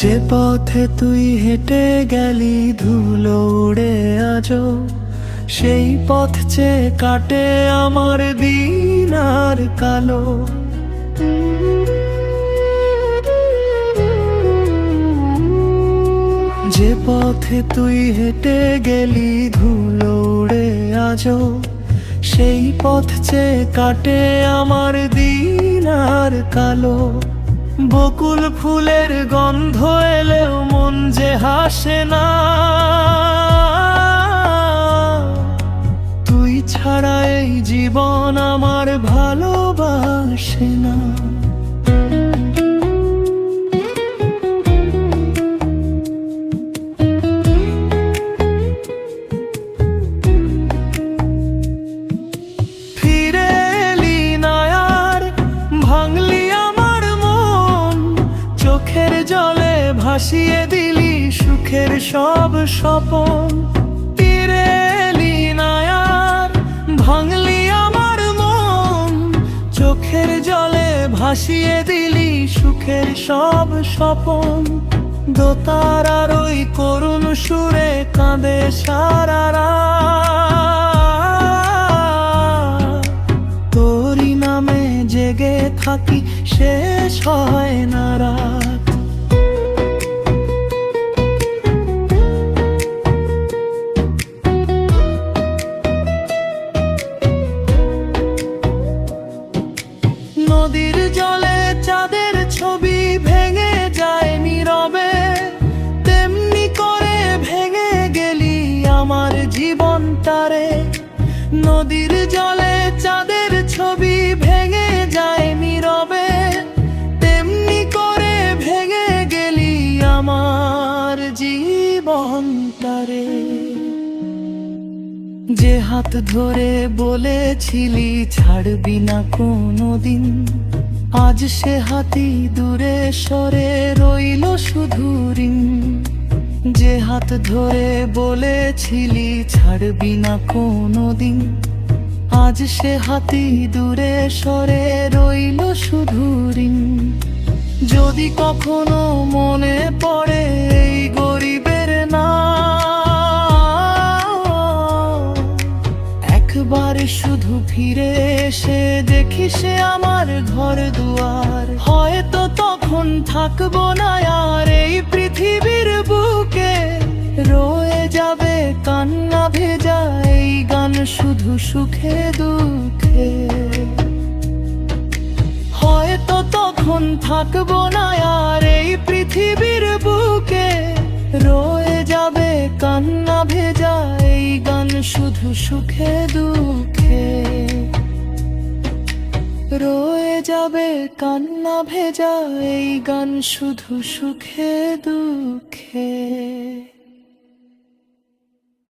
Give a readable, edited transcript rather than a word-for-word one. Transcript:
যে পথে তুই হেঁটে গেলি ধুলো উড়ে আজো, সেই পথ চেয়ে কাটে আমার দিন আর কালো। যে পথে তুই হেঁটে গেলি ধুলো উড়ে আজো, সেই পথ চেয়ে কাটে আমার দিন আর কালো। বকুল ফুলের গন্ধ এলেও মন যে হাসে না, তুই ছাড়া এই জীবন আমার ভালোবাসে না। ফিরে এলি না আর, ভাঙলি আমার মন, চোখের জলে ভাসিয়ে দিলি সুখের সব স্বপন। ফিরে এলি না আর, ভাঙলি আমার মন, চোখের জলে ভাসিয়ে দিলি সুখের সব স্বপন। দোতারার ওই করুণ সুরে কাঁদে সারা রাত, তোরই নামে জেগে থাকি শেষ হয় না রাত। নদীর জলে চাঁদের ছবি ভেঙে যায় নীরবে, তেমনি করে ভেঙে গেলি আমার জীবনটারে। নদীর জলে চাঁদের ছবি ভেঙে যায় নীরবে, তেমনি করে ভেঙে গেলি আমার জীবনটারে। যে হাত ধরে বলেছিলি ছাড়বি না কোনোদিন, আজ সে হাতই দূরে সরে রইল শুধু ঋণ। যে হাত ধরে বলেছিলি ছাড়বি না কোনোদিন, আজ সে হাতই দূরে সরে রইল শুধু ঋণ। যদি কখনো মনে পড়ে এই গরিবের নাম, একবার শুধু ফিরে এসে দেখি সে আমার ঘর দুয়ার। হয়তো তখন থাকবো না আর এই পৃথিবীর বুকে, রয়ে যাবে কান্না ভেজা এই গান শুধু সুখে দুঃখে। হয়তো তখন থাকবো না আর এই পৃথিবীর বুকে, রয়ে যাবে কান্না ভেজা এই গান শুধু সুখে দুঃখে। রয়ে যাবে কান্না ভেজা এই গান শুধু সুখে দুঃখে।